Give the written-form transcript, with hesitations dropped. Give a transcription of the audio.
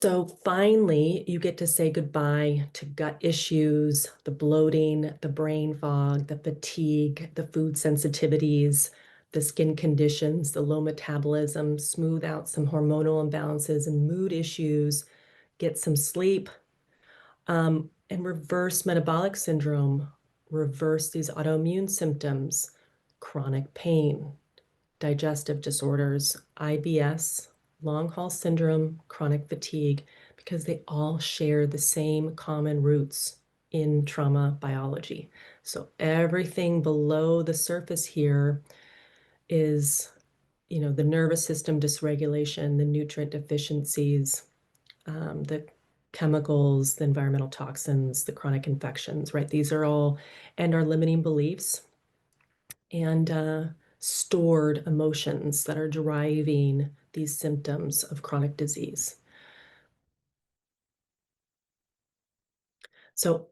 So finally, you get to say goodbye to gut issues, the bloating, the brain fog, the fatigue, the food sensitivities, the skin conditions, the low metabolism, smooth out some hormonal imbalances and mood issues, get some sleep, and reverse metabolic syndrome, reverse these autoimmune symptoms, chronic pain, digestive disorders, IBS, long haul syndrome, chronic fatigue, because they all share the same common roots in trauma biology. So everything below the surface here is, the nervous system dysregulation, the nutrient deficiencies, the chemicals, the environmental toxins, the chronic infections, right? These are all, and our limiting beliefs and stored emotions that are driving these symptoms of chronic disease. So